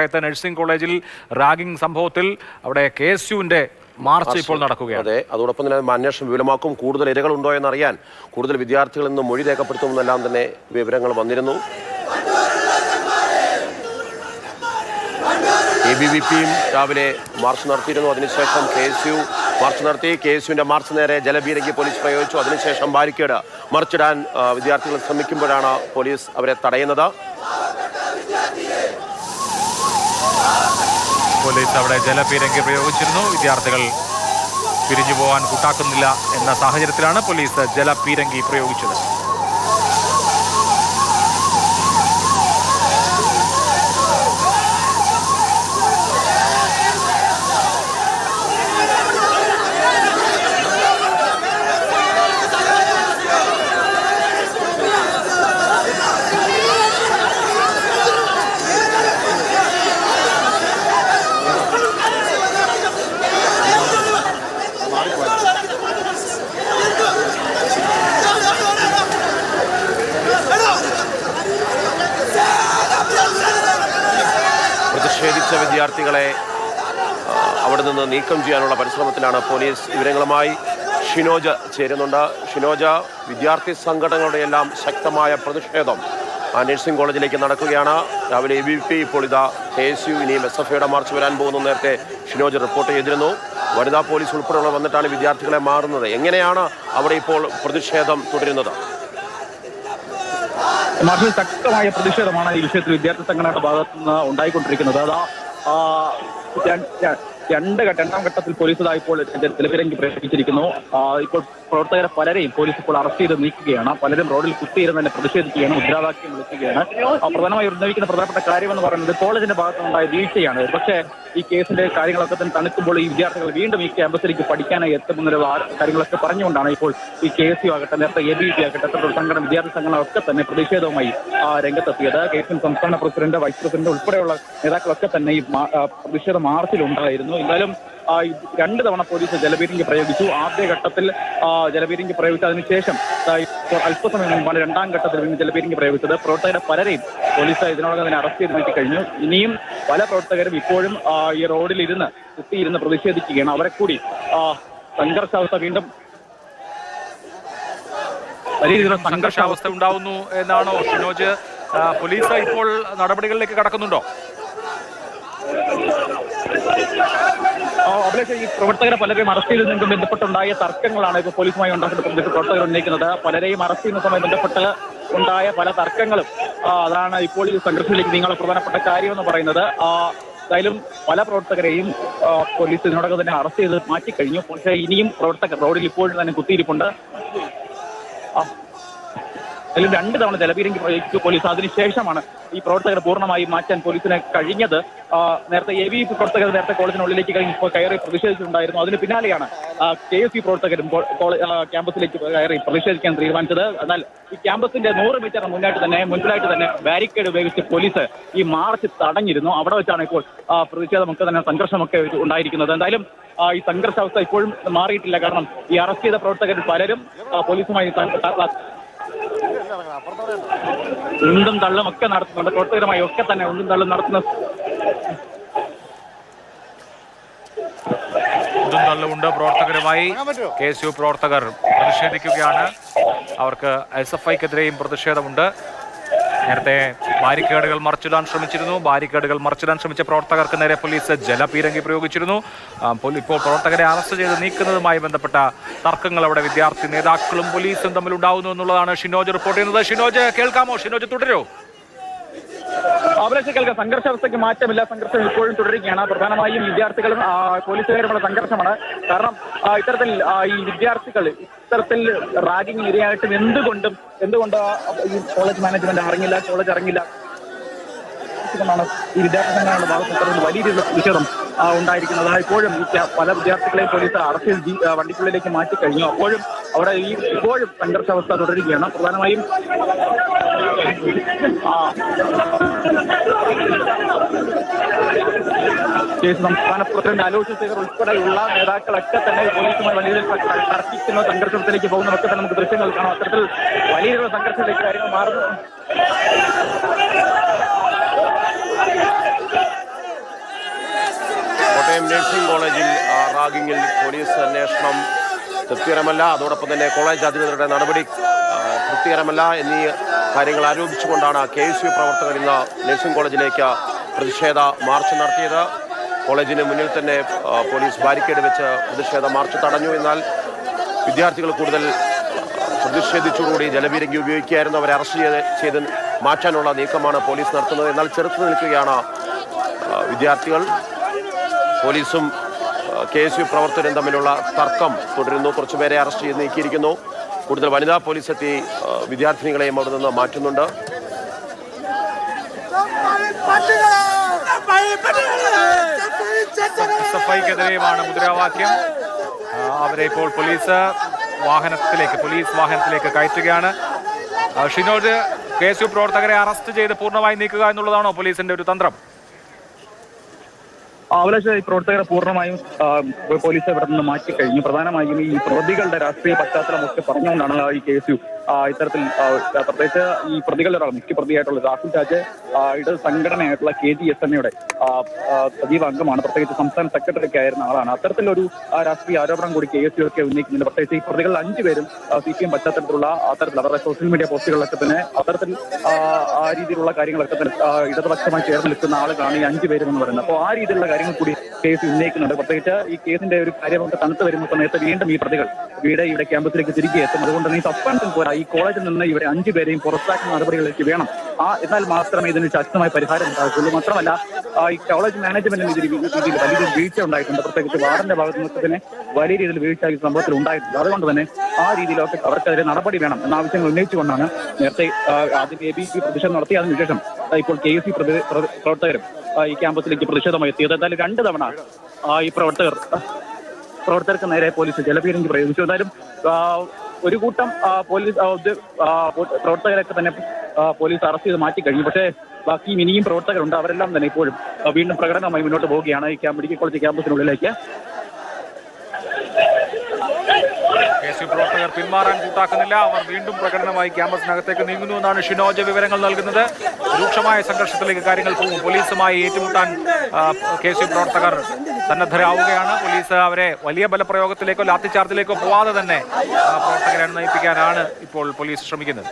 Nursing കോളേജിൽ ragging സംഭവത്തിൽ അവിടെ KSUവിന്റെ മാർച്ച് ഇപ്പോൾ നടക്കുകയാണ്. അതെ, അതോടൊപ്പം തന്നെ അന്വേഷണം വിപുലമാക്കും. കൂടുതൽ ഇരകളുണ്ടോ എന്നറിയാൻ കൂടുതൽ വിദ്യാർത്ഥികളിൽ നിന്ന് മൊഴി രേഖപ്പെടുത്തുമെന്നെല്ലാം തന്നെ വിവരങ്ങൾ വന്നിരുന്നു. ABVPയും രാവിലെ മാർച്ച് നടത്തിയിരുന്നു. അതിനുശേഷം KSU മാർച്ച് നടത്തി. KSUവിന്റെ മാർച്ച് നേരെ ജലപീരങ്കി പോലീസ് പ്രയോഗിച്ചു. അതിനുശേഷം ബാരിക്കേഡ് മറിച്ചിടാൻ വിദ്യാർത്ഥികൾ ശ്രമിക്കുമ്പോഴാണ് പോലീസ് അവരെ തടയുന്നത്. പോലീസ് അവിടെ ജലപീരങ്കി പ്രയോഗിച്ചിരുന്നു. വിദ്യാർത്ഥികൾ പിരിഞ്ഞു പോകാൻ കൂട്ടാക്കുന്നില്ല എന്ന സാഹചര്യത്തിലാണ് പോലീസ് ജലപീരങ്കി പ്രയോഗിച്ചത്. പ്രതിഷേധിച്ച വിദ്യാർത്ഥികളെ അവിടെ നിന്ന് നീക്കം ചെയ്യാനുള്ള പരിശ്രമത്തിലാണ് പോലീസ്. വിവരങ്ങളുമായി ഷിനോജ് ചേരുന്നുണ്ട്. ഷിനോജ്, വിദ്യാർത്ഥി സംഘടനകളുടെ എല്ലാം ശക്തമായ പ്രതിഷേധം നഴ്സിംഗ് കോളേജിലേക്ക് നടക്കുകയാണ്. രാവിലെ ABVP, ഇപ്പോൾ ഇതാ KSU, ഇനിയും SFIയുടെ മാർച്ച് വരാൻ പോകുന്നു. നേരത്തെ ഷിനോജ് റിപ്പോർട്ട് ചെയ്തിരുന്നു. വനിതാ പോലീസ് ഉൾപ്പെടെയുള്ള വന്നിട്ടാണ് വിദ്യാർത്ഥികളെ മാറുന്നത്. എങ്ങനെയാണ് അവിടെ ഇപ്പോൾ പ്രതിഷേധം തുടരുന്നത്? മാർച്ചിൽ ശക്തമായ പ്രതിഷേധമാണ് ഈ വിഷയത്തിൽ വിദ്യാർത്ഥി സംഘടനയുടെ ഭാഗത്തു നിന്ന് ഉണ്ടായിക്കൊണ്ടിരിക്കുന്നത്. രണ്ടാം ഘട്ടത്തിൽ പോലീസ് ഇപ്പോൾ ജലപീരങ്കി പ്രയോഗിച്ചിരിക്കുന്നു. ഇപ്പോൾ പ്രവർത്തകരെ പലരെയും പോലീസ് ഇപ്പോൾ അറസ്റ്റ് ചെയ്ത് നീക്കുകയാണ്. പലരും റോഡിൽ കുത്തിയിരുന്ന് തന്നെ പ്രതിഷേധിക്കുകയാണ്, മുദ്രാവാക്യം വിളിക്കുകയാണ്. പ്രധാനമായി ഉന്നയിക്കുന്ന പ്രധാനപ്പെട്ട കാര്യമെന്ന് പറയുന്നത് കോളേജിന്റെ ഭാഗത്തുനിന്നുണ്ടായ വീഴ്ചയാണ്. പക്ഷേ ഈ കേസിന്റെ കാര്യങ്ങളൊക്കെ തന്നെ തണുക്കുമ്പോൾ ഈ വിദ്യാർത്ഥികൾ വീണ്ടും ഈ ക്യാമ്പസിലേക്ക് പഠിക്കാനായി എത്തുമെന്നുള്ള കാര്യങ്ങളൊക്കെ പറഞ്ഞുകൊണ്ടാണ് ഇപ്പോൾ ഈ KSU ആകട്ടെ, നേരത്തെ ABVP ആകട്ടെ, സംഘടന, വിദ്യാർത്ഥി സംഘടന ഒക്കെ തന്നെ പ്രതിഷേധവുമായി രംഗത്തെത്തിയത്. KSU സംസ്ഥാന പ്രസിഡന്റ്, വൈസ് പ്രസിഡന്റ് ഉൾപ്പെടെയുള്ള നേതാക്കളൊക്കെ തന്നെ ഈ പ്രതിഷേധ മാർച്ചിലുണ്ടായിരുന്നു. എന്തായാലും 2 തവണ പോലീസ് ജലപീരങ്കി പ്രയോഗിച്ചു. ആദ്യ ഘട്ടത്തിൽ ജലപീരങ്കി പ്രയോഗിച്ചു. അതിനുശേഷം അല്പസമയം മുമ്പാണ് രണ്ടാം ഘട്ടത്തിൽ ജലപീരങ്കി പ്രയോഗിച്ചത്. പ്രവർത്തകരെ പലരെയും പോലീസ് ഇതിനോടകം തന്നെ അറസ്റ്റ് ചെയ്ത് നീക്കി കഴിഞ്ഞു. ഇനിയും പല പ്രവർത്തകരും ഇപ്പോഴും ഈ റോഡിൽ കുത്തിയിരുന്ന് പ്രതിഷേധിക്കുകയാണ്. അവരെ കൂടി സംഘർഷാവസ്ഥ വീണ്ടും വലിയ രീതിയിലുള്ള സംഘർഷാവസ്ഥ ഉണ്ടാവുന്നു എന്നാണോ ഷിനോജ്? പോലീസ് ഇപ്പോൾ നടപടികളിലേക്ക് കടക്കുന്നുണ്ടോ? അഭിലാഷ്, ഈ പ്രവർത്തകരെ പലരെയും അറസ്റ്റ് ചെയ്തതിനും ബന്ധപ്പെട്ടുണ്ടായ തർക്കങ്ങളാണ് ഇപ്പോൾ പോലീസുമായി ഉണ്ടാക്കുന്ന പ്രവർത്തകർ ഉന്നയിക്കുന്നത്. പലരെയും അറസ്റ്റ് ചെയ്യുന്നതുമായി ബന്ധപ്പെട്ട് ഉണ്ടായ പല തർക്കങ്ങളും അതാണ് ഇപ്പോൾ ഈ സംഘർഷത്തിലേക്ക് നീങ്ങാനുള്ള പ്രധാനപ്പെട്ട കാര്യമെന്ന് പറയുന്നത്. എന്തായാലും പല പ്രവർത്തകരെയും പോലീസ് ഇതിനോടകം തന്നെ അറസ്റ്റ് ചെയ്ത് മാറ്റിക്കഴിഞ്ഞു. പക്ഷേ ഇനിയും പ്രവർത്തകർ റോഡിൽ ഇപ്പോഴും തന്നെ കുത്തിയിരിപ്പുണ്ട്. അതിലും 2 തവണ ജലപീരങ്കി പ്രയോഗിച്ചു പോലീസ്. അതിനുശേഷമാണ് ഈ പ്രവർത്തകരെ പൂർണ്ണമായി മാറ്റാൻ പോലീസിന് കഴിഞ്ഞത്. നേരത്തെ ABVP പ്രവർത്തകർ നേരത്തെ കോളേജിനുള്ളിലേക്ക് കയറി പ്രതിഷേധിച്ചിട്ടുണ്ടായിരുന്നു. അതിന് പിന്നാലെയാണ് KSU പ്രവർത്തകരും ക്യാമ്പസിലേക്ക് കയറി പ്രതിഷേധിക്കാൻ തീരുമാനിച്ചത്. എന്നാൽ ഈ ക്യാമ്പസിന്റെ 100 മീറ്റർ മുൻപിലായിട്ട് തന്നെ ബാരിക്കേഡ് ഉപയോഗിച്ച് പോലീസ് ഈ മാർച്ച് തടഞ്ഞിരുന്നു. അവിടെ വെച്ചാണ് ഇപ്പോൾ പ്രതിഷേധമൊക്കെ തന്നെ സംഘർഷമൊക്കെ ഉണ്ടായിരിക്കുന്നത്. എന്തായാലും ഈ സംഘർഷാവസ്ഥ ഇപ്പോഴും മാറിയിട്ടില്ല. കാരണം ഈ അറസ്റ്റ് ചെയ്ത പ്രവർത്തകരിൽ പലരും പോലീസുമായി ഉന്തും തള്ളും ഒക്കെ നടത്തുന്നുണ്ട്. പ്രവർത്തകരുമായി ഒക്കെ തന്നെ ഉന്തും തള്ളും നടത്തുന്ന തള്ളുണ്ട്. പ്രവർത്തകരുമായി KSU പ്രവർത്തകർ പ്രതിഷേധിക്കുകയാണ്. അവർക്ക് SFIക്കെതിരെയും പ്രതിഷേധമുണ്ട്. നേരത്തെ ബാരിക്കേഡുകൾ മറിച്ചിടാൻ ശ്രമിച്ച പ്രവർത്തകർക്ക് നേരെ പോലീസ് ജലപീരങ്കി പ്രയോഗിച്ചിരുന്നു. ഇപ്പോൾ പ്രവർത്തകരെ അറസ്റ്റ് ചെയ്ത് നീക്കുന്നതുമായി ബന്ധപ്പെട്ട തർക്കങ്ങൾ അവിടെ വിദ്യാർത്ഥി നേതാക്കളും പോലീസും തമ്മിൽ ഉണ്ടാവുന്നു എന്നുള്ളതാണ് ഷിനോജ് റിപ്പോർട്ട് ചെയ്യുന്നത്. ഷിനോജ് കേൾക്കാമോ? ഷിനോജ് തുടരൂ. കേൾക്കാം. സംഘർഷാവസ്ഥയ്ക്ക് മാറ്റമില്ല. സംഘർഷം ഇപ്പോഴും തുടരുകയാണ്. പ്രധാനമായും വിദ്യാർത്ഥികളും പോലീസുകാരുമുള്ള സംഘർഷമാണ്. കാരണം ഇത്തരത്തിൽ ഈ വിദ്യാർത്ഥികൾ ഇത്തരത്തിൽ റാഗിംഗ് ഇരയായിട്ടും എന്തുകൊണ്ട് ഈ കോളേജ് മാനേജ്മെന്റ് കോളേജ് ഇറങ്ങില്ല ാണ് ഈ വിദ്യാർത്ഥി സംഘടനയുടെ ഭാഗത്ത് വലിയ രീതിയിലുള്ള പ്രതിഷേധം ഉണ്ടായിരിക്കുന്നത്. ഇപ്പോഴും പല വിദ്യാർത്ഥികളെയും പോലീസ് അറസ്റ്റ് ചെയ്ത് വണ്ടിക്കുള്ളിലേക്ക് മാറ്റിക്കഴിഞ്ഞു. അപ്പോഴും അവിടെ ഇപ്പോഴും സംഘർഷാവസ്ഥ തുടരുകയാണ്. പ്രധാനമായും സംസ്ഥാന പ്രസിഡന്റ് അലോഷ്യസ് ശേഖർ ഉൾപ്പെടെയുള്ള നേതാക്കളൊക്കെ തന്നെ പോലീസുമായി വലിയ രീതിയിൽ തർക്കിക്കുന്ന സംഘർഷത്തിലേക്ക് പോകുന്നതൊക്കെ തന്നെ നമുക്ക് ദൃശ്യങ്ങൾ കാണാം. അത്തരത്തിൽ വലിയ രീതിയിലുള്ള സംഘർഷത്തിലേക്ക് കാര്യങ്ങൾ മാറുന്നു. കോട്ടയം നഴ്സിംഗ് കോളേജിൽ റാഗിങ്ങിൽ പോലീസ് അന്വേഷണം തൃപ്തികരമല്ല, അതോടൊപ്പം തന്നെ കോളേജ് അധികൃതരുടെ നടപടി തൃപ്തികരമല്ല എന്നീ കാര്യങ്ങൾ ആരോപിച്ചുകൊണ്ടാണ് KSU പ്രവർത്തകർ ഇന്ന് നഴ്സിംഗ് കോളേജിലേക്ക് പ്രതിഷേധ മാർച്ച് നടത്തിയത്. കോളേജിന് മുന്നിൽ തന്നെ പോലീസ് ബാരിക്കേഡ് വെച്ച് പ്രതിഷേധ മാർച്ച് തടഞ്ഞു. എന്നാൽ വിദ്യാർത്ഥികൾ കൂടുതൽ പ്രതിഷേധിച്ചതോടുകൂടി ജലപീരങ്കി ഉപയോഗിക്കുകയായിരുന്നു. അവരെ അറസ്റ്റ് ചെയ്ത് മാറ്റാനുള്ള നീക്കമാണ് പോലീസ് നടത്തുന്നത്. എന്നാൽ ചെറുത്തു നിൽക്കുകയാണ് വിദ്യാർത്ഥികൾ. പോലീസും KSU പ്രവർത്തകരും തമ്മിലുള്ള തർക്കം തുടരുന്നു. കുറച്ചുപേരെ അറസ്റ്റ് ചെയ്ത് നീക്കിയിരിക്കുന്നു. കൂടുതൽ വനിതാ പോലീസ് എത്തി വിദ്യാർത്ഥിനികളെയും അവിടെ നിന്ന് മാറ്റുന്നുണ്ട്. SFIക്കെതിരെയുമാണ് മുദ്രാവാക്യം. അവരെ ഇപ്പോൾ പോലീസ് വാഹനത്തിലേക്ക് കയറ്റുകയാണ്. ഷിനോജ്, KSU പ്രവർത്തകരെ അറസ്റ്റ് ചെയ്ത് പൂർണ്ണമായി നീക്കുക എന്നുള്ളതാണോ പോലീസിന്റെ ഒരു തന്ത്രം? അഭിലാഷ്, ഈ പ്രവർത്തകരെ പൂർണ്ണമായും പോലീസ് ഇവിടെ നിന്ന് മാറ്റിക്കഴിഞ്ഞു. പ്രധാനമായും ഈ പ്രതികളുടെ രാഷ്ട്രീയ പശ്ചാത്തലമൊക്കെ പറഞ്ഞുകൊണ്ടാണ് ഈ KSU ഇത്തരത്തിൽ പ്രത്യേകിച്ച് ഈ പ്രതികളുടെ ഒരാൾ മുഖ്യ പ്രതിയായിട്ടുള്ള രാഹുൽ രാജ് ഇടത് സംഘടനയായിട്ടുള്ള KGSMയുടെ സജീവ അംഗമാണ്. പ്രത്യേകിച്ച് സംസ്ഥാന സെക്രട്ടറി ഒക്കെ ആയിരുന്ന ആളാണ്. അത്തരത്തിലൊരു രാഷ്ട്രീയ ആരോപണം കൂടി KSU ഒക്കെ ഉന്നയിക്കുന്നുണ്ട്. പ്രത്യേകിച്ച് ഈ പ്രതികൾ 5 പേരും CPM പശ്ചാത്തലത്തിലുള്ള അത്തരത്തിൽ അവരുടെ സോഷ്യൽ മീഡിയ പോസ്റ്റുകളിലൊക്കെ തന്നെ അത്തരത്തിൽ ആ രീതിയിലുള്ള കാര്യങ്ങളൊക്കെ തന്നെ ഇടതുപക്ഷമായി ചേർന്ന് നിൽക്കുന്ന ആളുകളാണ് ഈ 5 പേരും എന്ന് പറയുന്നത്. അപ്പോൾ ആ രീതിയിലുള്ള കാര്യങ്ങൾ കൂടി കേസ് ഉന്നയിക്കുന്നുണ്ട്. പ്രത്യേകിച്ച് ഈ കേസിന്റെ ഒരു കാര്യം തണുത്ത് വരുന്ന സമയത്ത് വീണ്ടും ഈ പ്രതികൾ ഇവിടെ ക്യാമ്പസിലേക്ക് തിരികെ എത്തും. അതുകൊണ്ട് തന്നെ ഈ സസ്പെൻഷൻ പോരാ, ഈ കോളേജിൽ നിന്ന് ഇവരെ 5 പേരെയും പുറത്താക്കുന്ന നടപടികളിലേക്ക് വേണം. എന്നാൽ മാത്രമേ ഇതിന് ശക്തമായ പരിഹാരം ഉണ്ടാകുള്ളൂ. മാത്രമല്ല ഈ കോളേജ് മാനേജ്മെന്റിന് രീതിയിൽ വലിയൊരു വീഴ്ച ഉണ്ടായിട്ടുണ്ട്. പ്രത്യേകിച്ച് വാർഡിന്റെ ഭാഗത്ത് നിന്ന് തന്നെ വലിയ രീതിയിൽ വീഴ്ച ഈ സംഭവത്തിൽ ഉണ്ടായിട്ടുണ്ട്. അതുകൊണ്ട് തന്നെ ആ രീതിയിലൊക്കെ അവർക്കെതിരെ നടപടി വേണം എന്ന ആവശ്യങ്ങൾ ഉന്നയിച്ചുകൊണ്ടാണ് നേരത്തെ ആദ്യം ABP പ്രതിഷേധം നടത്തി. അതിനുശേഷം ഇപ്പോൾ KSU പ്രവർത്തകരും ഈ ക്യാമ്പസിലേക്ക് പ്രതിഷേധമായി എത്തിയത്. എന്തായാലും 2 തവണ ഈ പ്രവർത്തകർക്ക് നേരെ പോലീസ് ജലപീരങ്കി പ്രയോഗിച്ചു. എന്തായാലും ഒരു കൂട്ടം പോലീസ് പ്രവർത്തകരൊക്കെ തന്നെ പോലീസ് അറസ്റ്റ് ചെയ്ത് മാറ്റിക്കഴിഞ്ഞു. പക്ഷേ ബാക്കി ഇനിയും പ്രവർത്തകരുണ്ട്. അവരെല്ലാം തന്നെ ഇപ്പോഴും വീണ്ടും പ്രകടനമായി മുന്നോട്ട് പോവുകയാണ് ഈ മെഡിക്കൽ കോളേജ് ക്യാമ്പസിനുള്ളിലേക്ക്. KSU പ്രവർത്തകർ പിന്മാറാൻ കൂട്ടാക്കുന്നില്ല. അവർ വീണ്ടും പ്രകടനമായി ക്യാമ്പസിനകത്തേക്ക് നീങ്ങുന്നുവെന്നാണ് ഷിനോജ് വിവരങ്ങൾ നൽകുന്നത്. രൂക്ഷമായ സംഘർഷത്തിലേക്ക് കാര്യങ്ങൾ പോകും. പോലീസുമായി ഏറ്റുമുട്ടാൻ KSU പ്രവർത്തകർ സന്നദ്ധരാവുകയാണ്. പോലീസ് അവരെ വലിയ ബലപ്രയോഗത്തിലേക്കോ ലാത്തിച്ചാർജിലേക്കോ പോവാതെ തന്നെ പ്രവർത്തകരെ നയിപ്പിക്കാനാണ് ഇപ്പോൾ പോലീസ് ശ്രമിക്കുന്നത്.